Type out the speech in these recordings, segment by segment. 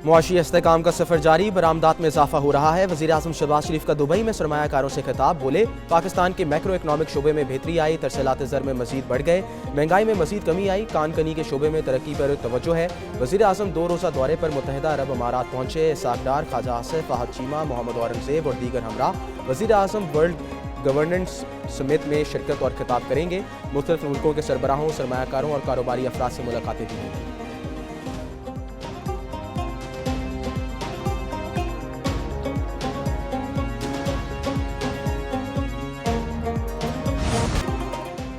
मुआशी इस्तेहकाम का सफर जारी, बरामदात में इजाफा हो रहा है। वज़ीर आज़म शहबाज शरीफ का दुबई में सरमायाकारों से खिताब, बोले पाकिस्तान के मैक्रो इकनॉमिक शोबे में बेहतरी आई, तरसीलात ज़र में मजीद बढ़ गए, महंगाई में मजीद कमी आई, कान कनी के शोबे में तरक्की पर तवज्जो है। वज़ीर आज़म 2 रोज़ा दौरे पर मुत्तहिदा अरब अमारात पहुंचे। इसाक डार, ख्वाजा आसिफ, फहद चीमा, मोहम्मद औरंगजेब और दीगर हमरा वज़ीर आज़म वर्ल्ड गवर्नेंस समिट में शिरकत और खिताब करेंगे। मुख्तलिफ मुल्कों के सरबराहों, सरमायाकारों और कारोबारी अफराद से मुलाकातें भी होंगी।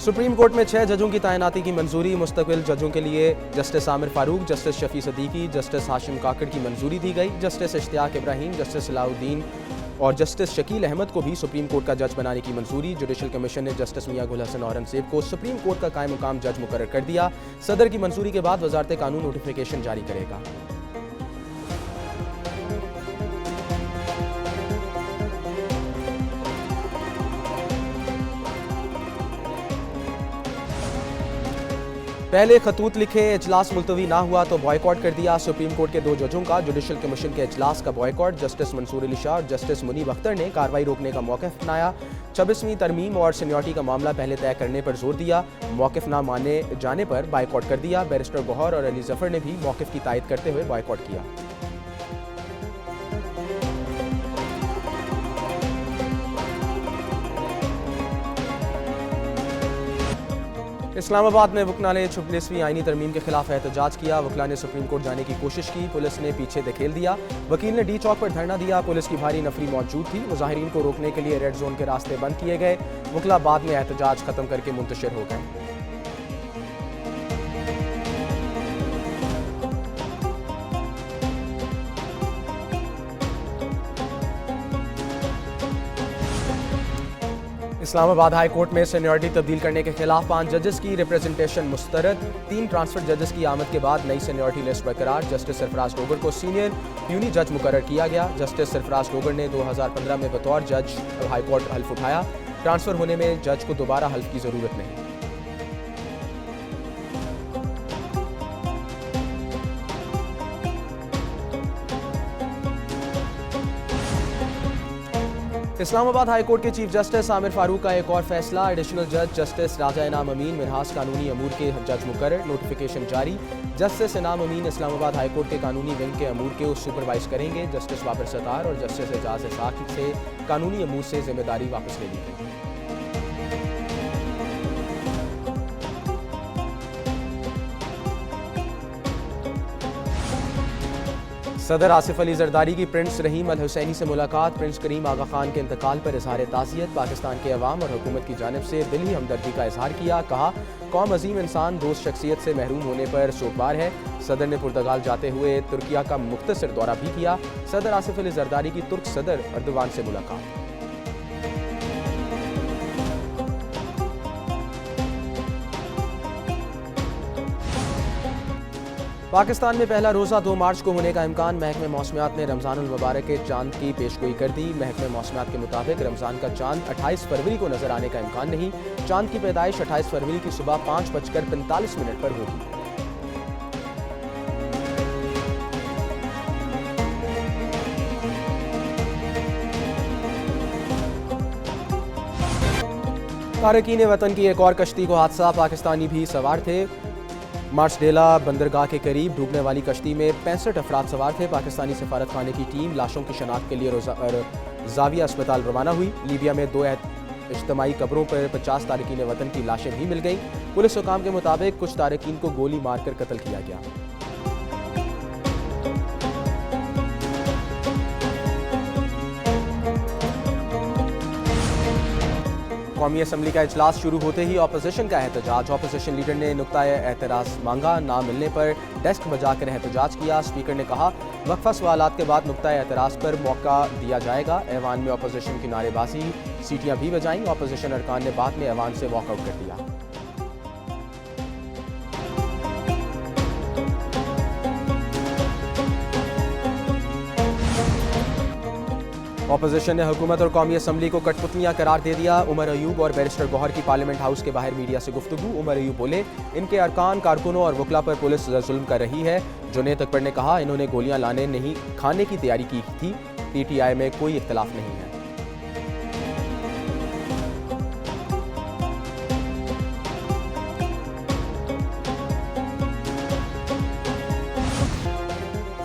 सुप्रीम कोर्ट में 6 जजों की तैनाती की मंजूरी, मुस्तकिल जजों के लिए justice Aamir Farooq, justice Shafi Siddiqui, justice Hashim Kakar की मंजूरी दी गई। जस्टिस इश्तियाक इब्राहिम, जस्टिस सलाउद्दीन और जस्टिस शकील अहमद को भी सुप्रीम कोर्ट का जज बनाने की मंजूरी। जुडिशल कमीशन ने जस्टिस मियां गुल हसन औरंगजेब को सुप्रीम कोर्ट का कायम मुकाम जज मुकर्रर कर दिया। सदर की मंजूरी के बाद वजारत कानून नोटिफिकेशन जारी करेगा। पहले खतूत लिखे, इजलास मुलतवी ना हुआ तो बॉयकॉट कर दिया। सुप्रीम कोर्ट के 2 जजों का जुडिशल कमीशन के इजलास का बॉयकॉट। जस्टिस मंसूर अली शाह और जस्टिस मुनीब अख्तर ने कार्रवाई रोकने का मौक़िफ़ अपनाया। 26वीं तरमीम और सीनियरिटी का मामला पहले तय करने पर जोर दिया। मौक़िफ़ ना माने जाने पर बायकॉट कर दिया। बैरिस्टर गौहर और अली जफर ने भी मौक़िफ़ की तायद करते हुए बायकॉट किया। इस्लामाबाद में वकला ने 46वीं आईनी तरमीम के खिलाफ एहतजाज किया। वकला ने सुप्रीम कोर्ट जाने की कोशिश की, पुलिस ने पीछे धकेल दिया। वकील ने डी चौक पर धरना दिया, पुलिस की भारी नफरी मौजूद थी। मुजाहिरीन को रोकने के लिए रेड जोन के रास्ते बंद किए गए। वकला बाद में एहतजाज खत्म करके मुंतशिर हो गए। इस्लामाबाद हाई कोर्ट में सीनियरिटी तब्दील करने के खिलाफ 5 जजेस की रिप्रेजेंटेशन मुस्तरद। 3 ट्रांसफर जजेस की आमद के बाद नई सीनियरिटी लिस्ट बरकरार। जस्टिस सरफराज डोगर को सीनियर यूनी जज मुकर्रर किया गया। जस्टिस सरफराज डोगर ने 2015 में बतौर जज हाई कोर्ट हल्फ उठाया। ट्रांसफर होने में जज को दोबारा हल्फ की जरूरत नहीं। इस्लामाबाद हाई कोर्ट के चीफ जस्टिस आमिर फारूक का एक और फैसला। एडिशनल जज जस्टिस राजा इनाम अमीन मिनहास कानूनी अमूर के जज मुकर्रर, नोटिफिकेशन जारी। जस्टिस इनाम अमीन इस्लामाबाद हाई कोर्ट के कानूनी विंग के अमूर के सुपरवाइज करेंगे। जस्टिस बाबर सत्तार और जस्टिस एजाज इसाक से कानूनी अमूर से जिम्मेदारी वापस ले ली गई। सदर आसिफ अली जरदारी की प्रिंस रहीम अल हुसैनी से मुलाकात। प्रिंस करीम आगा खान के इंतकाल पर इजहार ताज़ियत। पाकिस्तान के अवाम और हुकूमत की जानिब से दिली हमदर्दी का इजहार किया। कहा कौम अजीम इंसान दोस्त शख्सियत से महरूम होने पर सोगवार है। सदर ने पुर्तगाल जाते हुए तुर्किया का मुख्तसर दौरा भी किया। सदर आसिफ अली जरदारी की तुर्क सदर अर्दवान से मुलाकात। पाकिस्तान में पहला रोज़ा 2 मार्च को होने का इम्कान। महकमे मौसमियात ने रमज़ानुल मुबारक के चांद की पेशगोई कर दी। महकमे मौसमियात के मुताबिक रमज़ान का चांद 28 फरवरी को नजर आने का इम्कान नहीं। चांद की पैदाइश 28 फरवरी की सुबह 5:45 पर होगी। तारकीन वतन की एक और कश्ती को हादसा, पाकिस्तानी भी सवार थे। मार्सडेला बंदरगाह के करीब डूबने वाली कश्ती में 65 अफराद सवार थे। पाकिस्तानी सफारत खाने की टीम लाशों की शनाख्त के लिए जाविया अस्पताल रवाना हुई। लीबिया में 2 इज्तमाही कब्रों पर 50 तारकीन वतन की लाशें भी मिल गईं। पुलिस हुकाम के मुताबिक कुछ तारकीन को गोली मारकर कत्ल किया गया। कौमी असम्बली का इजलास शुरू होते ही अपोजिशन का एहतजाज। अपोजिशन लीडर ने नुक्ताए एतराज़ मांगा, ना मिलने पर डेस्क बजाकर एहतजाज किया। स्पीकर ने कहा वक्फा सवालात के बाद नुक्ताए एतराज़ पर मौका दिया जाएगा। ऐवान में अपोजिशन की नारेबाजी, सीटियां भी बजाईं। अपोजिशन अरकान ने बाद में ऐवान से वॉकआउट कर दिया। ऑपोजिशन ने हुकूमत और कौमी असम्बली को कठपुतलियां करार दे दिया। उमर अयूब और बैरिस्टर गौहर की पार्लियामेंट हाउस के बाहर मीडिया से गुफ्तगू। उमर अयूब बोले, इनके अरकान, कारकुनों और वकला पर पुलिस जुल्म कर रही है। जुनेद अकबर ने कहा, इन्होंने गोलियां लाने नहीं खाने की तैयारी की थी। PTI में कोई इख्तलाफ नहीं है।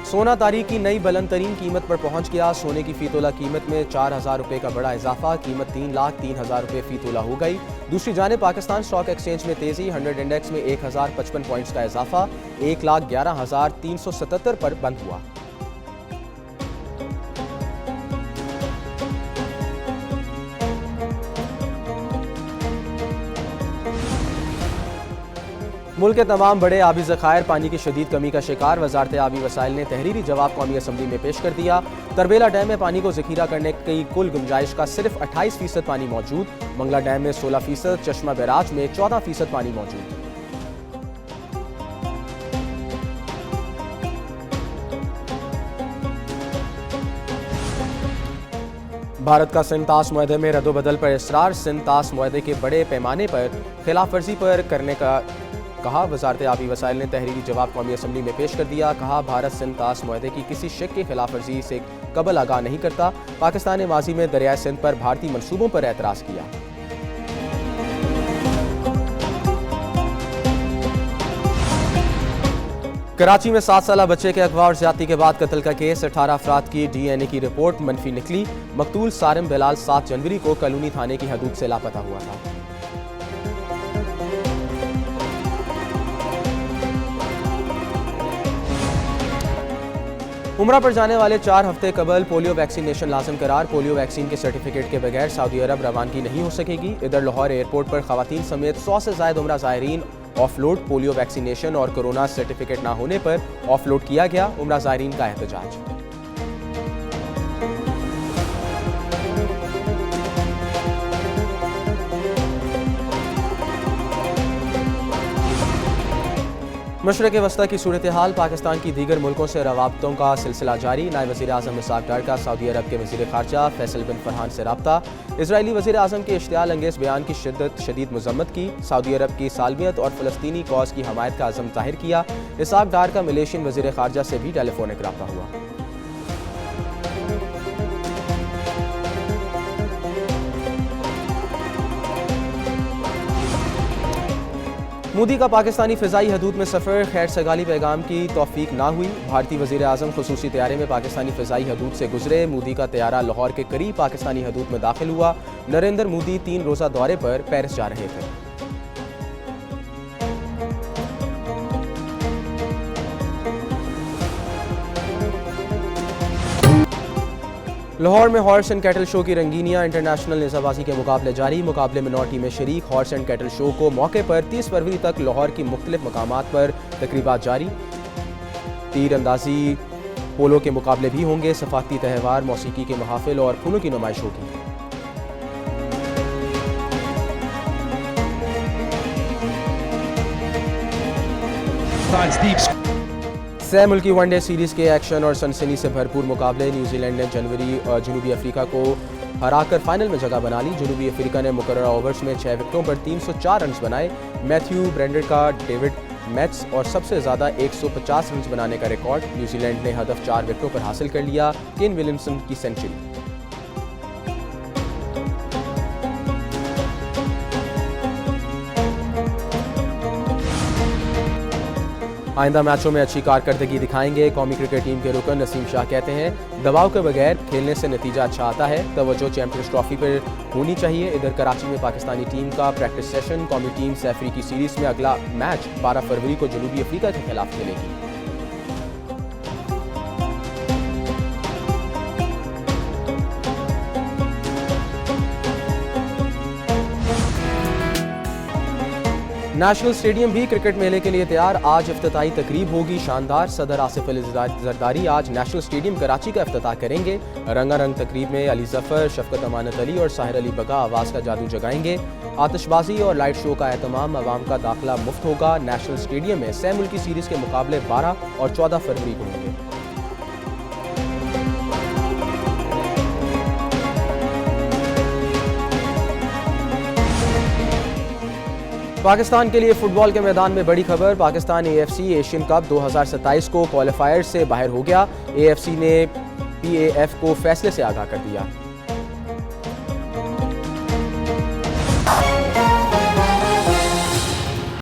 सोना तारीख की नई बुलंद तरीन कीमत पर पहुंच गया। सोने की फी तोला कीमत में 4,000 रुपये का बड़ा इजाफा। कीमत 3,03,000 रुपये फी तोला हो गई। दूसरी जाने पाकिस्तान स्टॉक एक्सचेंज में तेजी। 100 इंडेक्स में 1,055 पॉइंट्स का इजाफा 1,11,377 पर बंद हुआ। मुल्क के तमाम बड़े आबी ज़खायर पानी की शदीद कमी का शिकार। वजारत आबी वसाइल ने तहरीरी जवाब कौमी असम्बली में पेश कर दिया। तरबेला डैम में पानी को ज़ख़ीरा करने की कुल गुंजाइश का सिर्फ 28% पानी मौजूद। मंगला डैम में 16%, चश्मा बैराज में 14% पानी मौजूद। भारत का सिंध ताश मुआहदे में रद्दोबदल पर इसरार। सिंध ताश मुआहदे के बड़े पैमाने पर खिलाफ वर्जी पर करने का कहा। वजारत आबी वसाइल ने तहरीरी जवाब कौमी असम्बली में पेश कर दिया। कहा, भारत सिंध ताश मुआहदे की किसी शक की खिलाफ वर्जी से कबल आगाह नहीं करता। पाकिस्तान ने माजी में दरियाए सिंध पर भारतीय मनसूबों पर एतराज़ किया। कराची में 7 साला बच्चे के अगवा और ज्यादती के बाद कत्ल का केस। 18 अफराद की DNA की रिपोर्ट मनफी निकली। मकतूल सारिम बिलाल 7 जनवरी को कलूनी थाने की हदूद से लापता हुआ था। उमरा पर जाने वाले 4 हफ्ते कबल पोलियो वैक्सीनेशन लाजम करार। पोलियो वैक्सीन के सर्टिफिकेट के बगैर सऊदी अरब रवानगी नहीं हो सकेगी। इधर लाहौर एयरपोर्ट पर खवातीन समेत 100 से ज्यादा उमरा ज़ायरीन ऑफलोड। पोलियो वैक्सीनेशन और कोरोना सर्टिफिकेट ना होने पर ऑफलोड किया गया। उमरा ज़ायरीन का एहतजाज। मशरक़ वस्ता की सूरत हाल। पाकिस्तान की दीगर मुल्कों से रवाबतों का सिलसिला जारी। नायब वज़ीर आज़म इसाक डार का सऊदी अरब के वज़ीर ख़ारजा फैसल बिन फरहान से रब्ता। इजरायली वज़ीर आज़म के इश्तियाल अंगेज़ बयान की शदीद मज़म्मत की। सऊदी अरब की सालमियत और फ़लस्तीनी कॉज़ की हमायत का अज़म ज़ाहिर किया। इसाक डार का मलेशियन वज़ीर ख़ारजा से भी टेलीफोनिक रब्ता हुआ। मोदी का पाकिस्तानी फ़िज़ाई हदूद में सफ़र। खैर सगाली पैगाम की तौफ़ीक ना हुई। भारतीय वज़ीर आज़म ख़ुसूसी तैयारे में पाकिस्तानी फ़िज़ाई हदूद से गुजरे। मोदी का तैयारा लाहौर के करीब पाकिस्तानी हदूद में दाखिल हुआ। नरेंद्र मोदी 3 रोज़ा दौरे पर पेरिस जा रहे थे। लाहौर में हॉर्स एंड कैटल शो की रंगीनियां। इंटरनेशनल नेज़ाबाजी के मुकाबले जारी। मुकाबले में 9 टीमें शरीक। हॉर्स एंड कैटल शो को मौके पर 30 फरवरी तक लाहौर की मुख्तलिफ मकामात पर तकरीबात जारी। तीर अंदाजी, पोलो के मुकाबले भी होंगे। सफाती त्यौहार, मौसीकी के महाफिल और फूलों की नुमाइश होगी। सह मुल्की वनडे सीरीज के एक्शन और सनसनी से भरपूर मुकाबले। न्यूजीलैंड ने जनूबी अफ्रीका को हराकर फाइनल में जगह बना ली। जनूबी अफ्रीका ने मुकर्रर ओवर्स में 6 विकेटों पर 304 रन बनाए। मैथ्यू ब्रेंडर का डेविड मैट्स और सबसे ज़्यादा 150 रन बनाने का रिकॉर्ड। न्यूजीलैंड ने हदफ 4 विकेटों पर हासिल कर लिया। केन विलियमसन की सेंचुरी। आइंदा मैचों में अच्छी कारकर्दगी दिखाएंगे। कौमी क्रिकेट टीम के रुकन नसीम शाह कहते हैं, दबाव के बगैर खेलने से नतीजा अच्छा आता है। तवज्जो चैंपियंस ट्रॉफी पर होनी चाहिए। इधर कराची में पाकिस्तानी टीम का प्रैक्टिस सेशन। कौमी टीम से अफ्रीकी सीरीज में अगला मैच 12 फरवरी को जनूबी अफ्रीका के खिलाफ खेलेगी। नेशनल स्टेडियम भी क्रिकेट मेले के लिए तैयार। आज इफ्तिताही तकरीब होगी शानदार। सदर आसिफ अली जरदारी आज नेशनल स्टेडियम कराची का इफ्तिताह करेंगे। रंगारंग तकरीब में अली जफर, शफकत अमानत अली और साहिर अली बगा आवाज़ का जादू जगाएंगे। आतिशबाजी और लाइट शो का एहतमाम। अवाम का दाखिला मुफ्त होगा। नेशनल स्टेडियम में सह मुल्की सीरीज़ के मुकाबले 12 और 14 फरवरी को होंगे। पाकिस्तान के लिए फुटबॉल के मैदान में बड़ी खबर। पाकिस्तान एएफसी एशियन कप 2027 को क्वालिफायर से बाहर हो गया। एएफसी ने पीएएफ को फैसले से आगाह कर दिया।